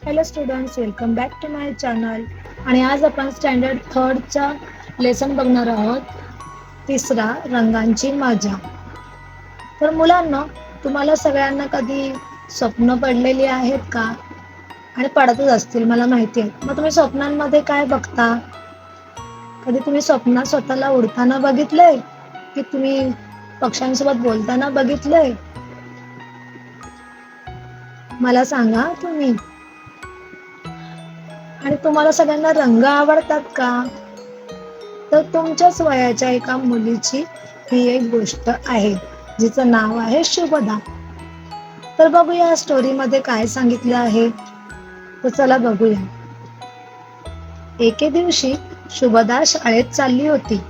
Hello students, welcome back to my channel. आणि आज आपण स्टँडर्ड थर्डचा लेसन बघणार आहोत. तिसरा, रंगांची मजा. तर मुलांना, तुम्हाला सगळ्यांना कधी स्वप्न पडलेली आहेत का? आणि पडतच असतील मला माहिती आहे. मग तुम्ही स्वप्नांमध्ये काय बघता? कधी तुम्ही स्वप्नात स्वतःला उडताना बघितलंय, की तुम्ही पक्ष्यांसोबत बोलताना बघितलंय? मला सांगा तुम्ही. आणि तुम्हाला सगळ्यांना रंग आवडतात का? तर तुमच्याच वयाच्या एका मुलीची ही एक गोष्ट आहे, जिचं नाव आहे शुभदा. तर बघूया या स्टोरीमध्ये काय सांगितलं आहे. तर चला बघूया. एके दिवशी शुभदा शाळेत चालली होती.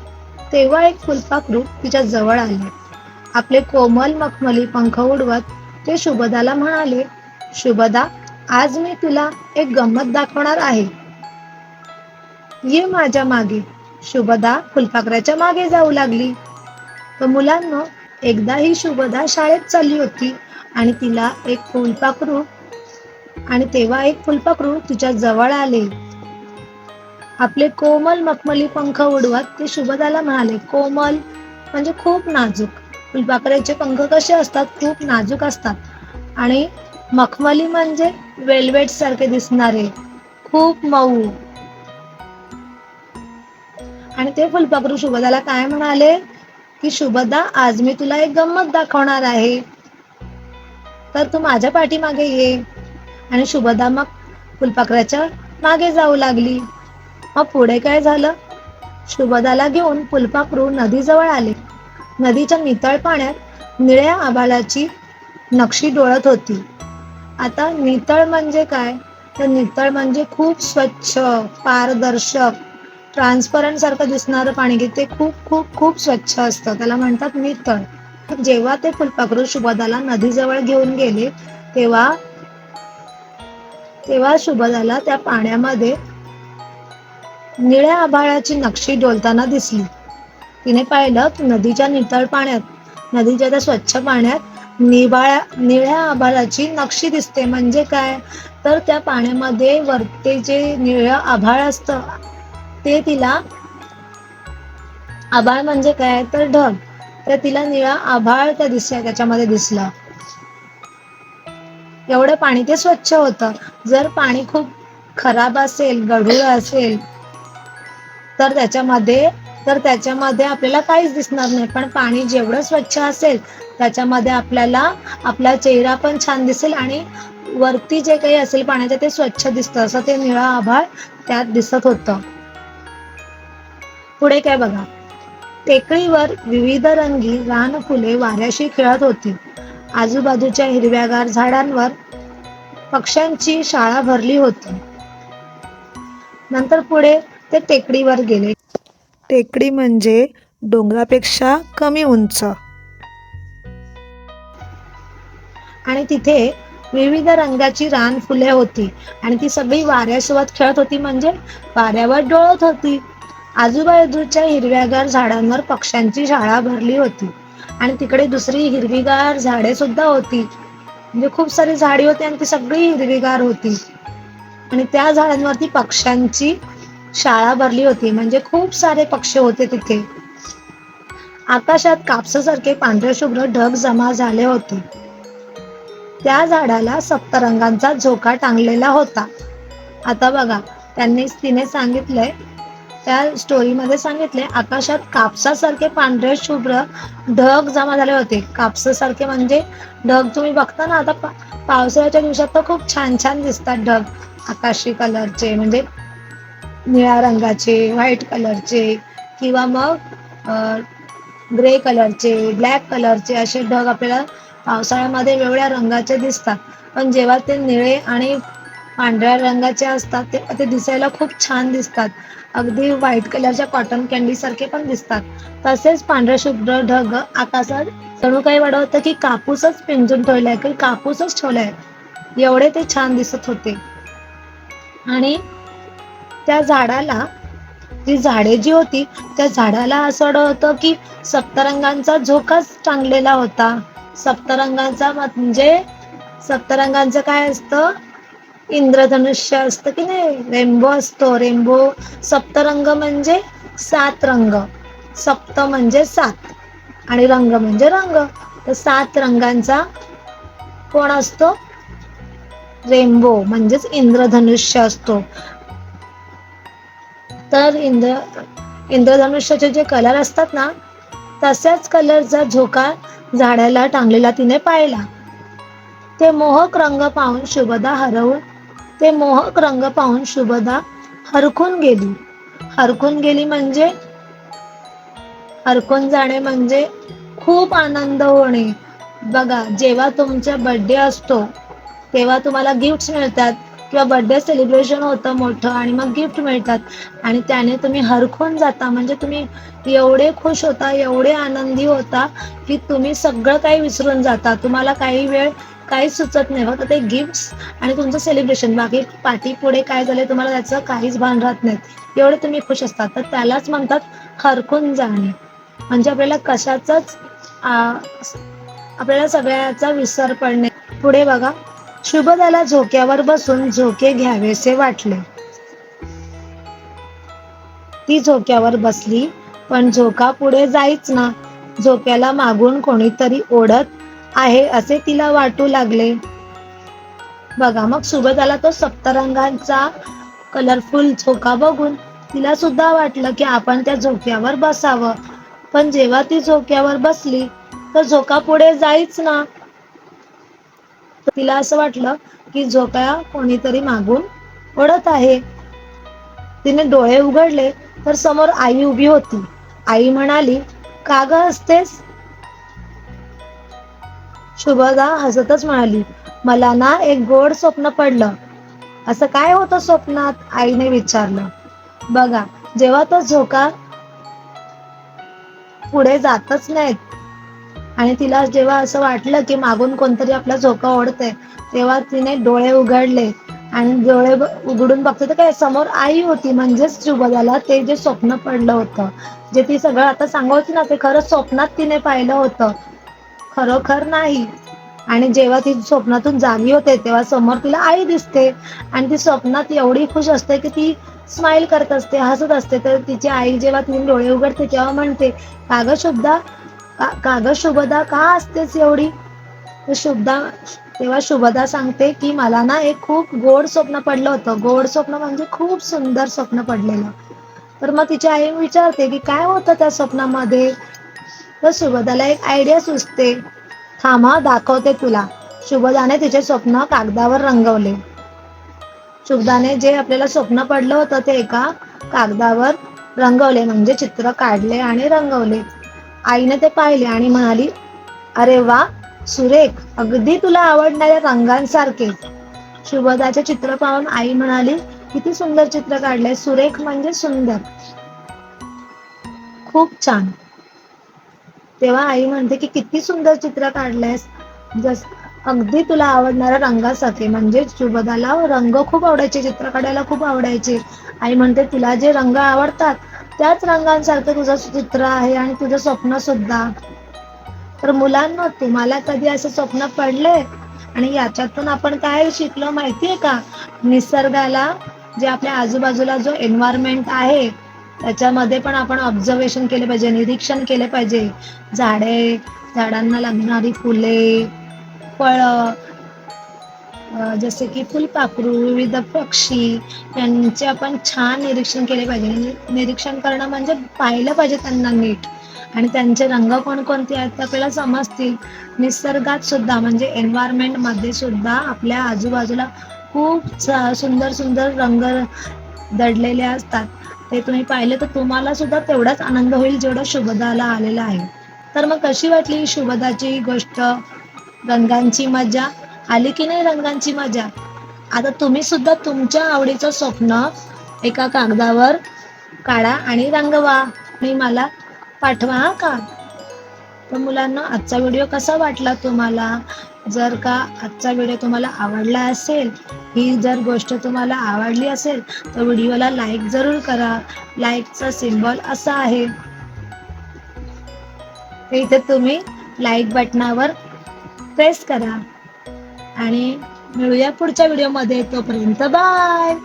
तेव्हा एक फुलपाखरू तिच्या जवळ आले. आपले कोमल मखमली पंख उडवत ते शुभदाला म्हणाले, शुभदा, आज मी तुला एक गंमत दाखवणार आहे. ये माझ्या मागे. शुभदा फुलपाखराच्या मागे जाऊ लागली. तर मुलांना, एकदा ही शुभदा शाळेत चालली होती आणि तेव्हा एक फुलपाखरू तिच्या जवळ आले. आपले कोमल मखमली पंख उडवत ते शुभदाला म्हणाले. कोमल म्हणजे खूप नाजूक. फुलपाखराचे पंख कसे असतात? खूप नाजूक असतात. आणि मखमली म्हणजे वेल्वेट सारखे दिसणारे, खूप मऊ. आणि ते फुलपाखरू शुभदाला काय म्हणाले, की शुभदा, आज मी तुला एक गंमत दाखवणार आहे, तर तू माझ्या पाठीमागे ये. आणि शुभदा मग फुलपाखराच्या मागे जाऊ लागली. मग पुढे काय झालं? शुभदाला घेऊन फुलपाखरू नदीजवळ आले. नदीच्या नितळ पाण्यात निळ्या आभाळाची नक्षी डोळत होती. आता नितळ म्हणजे काय? तर नितळ म्हणजे खूप स्वच्छ, पारदर्शक, ट्रान्सपरंट सारखं दिसणारं पाणी, की ते खूप खूप खूप स्वच्छ असतं. त्याला म्हणतात नितळ. जेव्हा ते फुलपाखरू शुभदाला नदीजवळ घेऊन गेले, तेव्हा शुभदाला त्या पाण्यामध्ये निळ्या आभाळाची नक्षी डोलताना दिसली. तिने पाहिलं की नदीच्या नितळ पाण्यात, नदीच्या त्या स्वच्छ पाण्यात निळ्या आभाळाची नक्षी दिसते. म्हणजे काय? तर त्या पाण्यामध्ये वरते जे निळं आभाळ असतं, ते तिला, आभाळ म्हणजे काय? तर ढग. तर तिला निळा आभाळ त्याच्यामध्ये दिसलं. एवढं पाणी ते स्वच्छ होतं. जर पाणी खूप खराब असेल, गढूळ असेल, तर त्याच्यामध्ये आपल्याला काहीच दिसणार नाही. पण पाणी जेवढं स्वच्छ असेल, त्याच्यामध्ये आपल्याला आपला चेहरा पण छान दिसेल आणि वरती जे काही असेल पाण्याचं ते स्वच्छ दिसतं. असं ते निळं आभाळ त्यात दिसत होतं. पुढे काय बघा. टेकडीवर विविध रंगी रानफुले वाऱ्याशी खेळत होती. आजूबाजूच्या हिरव्यागार झाडांवर पक्ष्यांची शाळा भरली होती. नंतर पुढे ते टेकडीवर गेले. टेकडी म्हणजे डोंगरापेक्षा कमी उंच. आणि तिथे विविध रंगाची रानफुले होती आणि ती सगळी वाऱ्यासोबत खेळत होती, म्हणजे वाऱ्यावर डोळत होती. आजूबाजूच्या हिरव्यागार झाडांवर पक्ष्यांची शाळा भरली होती. आणि तिकडे दुसरी हिरवीगार झाडे सुद्धा होती. म्हणजे खूप सारी झाडी होती आणि ती सगळी हिरवीगार होती. आणि त्या झाडांवरती पक्ष्यांची शाळा भरली होती. म्हणजे खूप सारे पक्षी होते तिथे. आकाशात कापसासारखे पांढरे शुभ्र ढग जमा झाले होते. त्या झाडाला सप्तरंगांचा झोका टांगलेला होता. आता बघा, तिने सांगितलंय, त्या स्टोरीमध्ये सांगितलंय, आकाशात कापसासारखे पांढरे शुभ्र ढग जमा झाले होते. कापसासारखे म्हणजे ढग तुम्ही बघता ना, आता पावसाळ्याच्या दिवसात तर खूप छान छान दिसतात ढग. आकाशी कलरचे, म्हणजे निळ्या रंगाचे, व्हाईट कलरचे, किंवा मग ग्रे कलरचे, ब्लॅक कलरचे, असे ढग आपल्याला पावसाळ्यामध्ये वेगवेगळ्या रंगाचे दिसतात. पण जेव्हा ते निळे आणि पांढऱ्या रंगाचे असतात, ते दिसायला खूप छान दिसतात. अगदी व्हाईट कलरच्या कॉटन कॅन्डी सारखे पण दिसतात. तसेच पांढरे शुभ्र ढग आकाशात जणू काही वाटतं की कापूसच पिंजून ठेवलाय, की कापूसच ठेवलाय, एवढे ते छान दिसत होते. आणि त्या झाडाला, ती झाडे जी होती, त्या झाडाला असं वाटत होतं की सप्तरंगांचा झोकाच टांगलेला होता. सप्तरंगांचा म्हणजे, सप्तरंगांचं काय असतं? इंद्रधनुष्य असतं की नाही, रेनबो असतो. रेनबो सप्तरंग म्हणजे 7 रंग. सप्त म्हणजे 7 आणि रंग म्हणजे रंग. तर 7 रंगांचा कोण असतो? रेनबो म्हणजेच इंद्रधनुष्य असतो. तर इंद्रधनुष्याचे जे कलर असतात ना, तशाच कलरचा झोका झाडाला टांगलेला तिने पाहिला. ते मोहक रंग पाहून शुभदा हरखून गेली. हरखून गेली म्हणजे हरखून जाणे म्हणजे खूप आनंद होणे. बघा, जेव्हा तुमचा बर्थडे असतो तेव्हा तुम्हाला गिफ्ट्स मिळतात किंवा बर्थडे सेलिब्रेशन होतं मोठं आणि मग गिफ्ट मिळतात आणि त्याने तुम्ही हरखून जाता. म्हणजे तुम्ही एवढे खुश होता, एवढे आनंदी होता की तुम्ही सगळं काही विसरून जाता. तुम्हाला काही वेळ काहीच सुचत नाही, फक्त ते गिफ्ट्स आणि तुमचं सेलिब्रेशन. बाकी पाठी पुढे काय झाले तुम्हाला त्याचं काहीच भान राहत नाही. एवढे तुम्ही खुश असतात. तर त्यालाच म्हणतात हरखून जाणे. म्हणजे आपल्याला कशाचाच आपल्याला सगळ्याचा विसर पडणे. पुढे बघा, शुभदाला झोक्यावर बसून झोके घ्यावेसे वाटले. ती झोक्यावर बसली, पण झोका पुढे जाईच ना. झोक्याला मागून कोणीतरी ओढत आहे असे तिला वाटू लागले. बघा, मग शुभदाला तो सप्तरंगांचा कलरफुल झोका बघून तिला सुद्धा वाटलं की आपण त्या झोक्यावर बसावं. पण जेव्हा ती झोक्यावर बसली तर झोका पुढे जाईच ना. तिला असं वाटलं की झोका कोणीतरी मागून ओढत आहे. तिने डोळे उघडले तर समोर आई उभी होती. आई म्हणाली, "का ग हसतेस?" शुभदा हसतच म्हणाली, "मला ना एक गोड स्वप्न पडलं." "असं काय होतं स्वप्नात?" आईने विचारलं. बघा, जेव्हा तो झोका पुढे जातच नाहीत आणि तिला जेव्हा असं वाटलं की मागून कोणतरी आपला झोका ओढतंय, तेव्हा तिने डोळे उघडले आणि डोळे उघडून बघते तर काय समोर आई होती. म्हणजेच शुभदाला ते जे स्वप्न पडलं होतं, जे ती सगळं आता सांगत होती ना, ते खरं स्वप्नात तिने पाहिलं होतं, खरोखर नाही. आणि जेव्हा ती स्वप्नातून जागी होते तेव्हा समोर तिला आई दिसते आणि ती स्वप्नात एवढी खुश असते की ती स्माइल करत असते, हसत असते. तर तिची आई जेव्हा तिने डोळे उघडते तेव्हा म्हणते, "का ग शुभदा, का हसतेस एवढी?" तर तेव्हा शुभदा सांगते की मला ना एक खूप गोड स्वप्न पडलं होतं. गोड स्वप्न म्हणजे खूप सुंदर स्वप्न पडलेलं. तर मग तिची आई विचारते की काय होतं त्या स्वप्नामध्ये? तर शुभदाला एक आयडिया सुचते. "थांब हं, दाखवते तुला." शुभदाने तिचे स्वप्न कागदावर रंगवले. शुभदाने जे आपल्याला स्वप्न पडलं होतं ते एका कागदावर रंगवले, म्हणजे चित्र काढले आणि रंगवले. आईने ते पाहिले आणि म्हणाली, "अरे वा, सुरेख, अगदी तुला आवडणाऱ्या रंगांसारखे." शुभदाचे चित्र पाहून आई म्हणाली, "किती सुंदर चित्र काढलंय." सुरेख म्हणजे सुंदर. खूप छान. तेव्हा आई म्हणते की किती सुंदर चित्र काढलंयस. अगदी तुला आवडणाऱ्या रंगासारखे. म्हणजे शुभदाला रंग खूप आवडायचे, चित्र काढायला खूप आवडायचे. आई म्हणते तुला जे रंग आवडतात त्याच रंगांसारखं तुझं चित्र आहे आणि तुझं स्वप्न सुद्धा. तर मुलांनो, तुम्हाला कधी असं स्वप्न पडलंय? आणि याच्यातून आपण काय शिकलो माहितीये का? निसर्गाला, जे आपल्या आजूबाजूला जो एन्व्हायरमेंट आहे त्याच्यामध्ये पण आपण ऑब्झर्वेशन केले पाहिजे, निरीक्षण केले पाहिजे. झाडांना लागणारी फुले, फळं, जसे की फुलपाखरू, विविध पक्षी यांचे आपण छान निरीक्षण केले पाहिजे. निरीक्षण करणं म्हणजे पाहिलं पाहिजे त्यांना नीट आणि त्यांचे रंग कोणकोणते आहेत ते आपल्याला समजतील. निसर्गात सुद्धा म्हणजे एन्व्हायरमेंटमध्ये सुद्धा आपल्या आजूबाजूला खूप सुंदर सुंदर रंग दडलेले असतात. ते तुम्ही पाहिले तर तुम्हाला सुद्धा तेवढाच आनंद होईल जेवढा शुभदाला आलेला आहे. तर मग कशी वाटली शुभदाची गोष्ट? रंगांची मजा आली की नाही? रंगांची मजा. आता तुम्ही सुद्धा तुमच्या आवडीचं स्वप्न एका कागदावर काढा आणि रंगवा आणि मला पाठवा हा का. तर मुलांना आजचा व्हिडिओ कसा वाटला तुम्हाला? जर का आजचा व्हिडिओ तुम्हाला आवडला असेल, ही जर गोष्ट तुम्हाला आवडली असेल तर व्हिडिओला लाईक जरूर करा. लाईकचा सिम्बॉल असा आहे, इथे तुम्ही लाईक बटनावर प्रेस करा आणि मिळूया पुढच्या व्हिडिओमध्ये. तोपर्यंत बाय.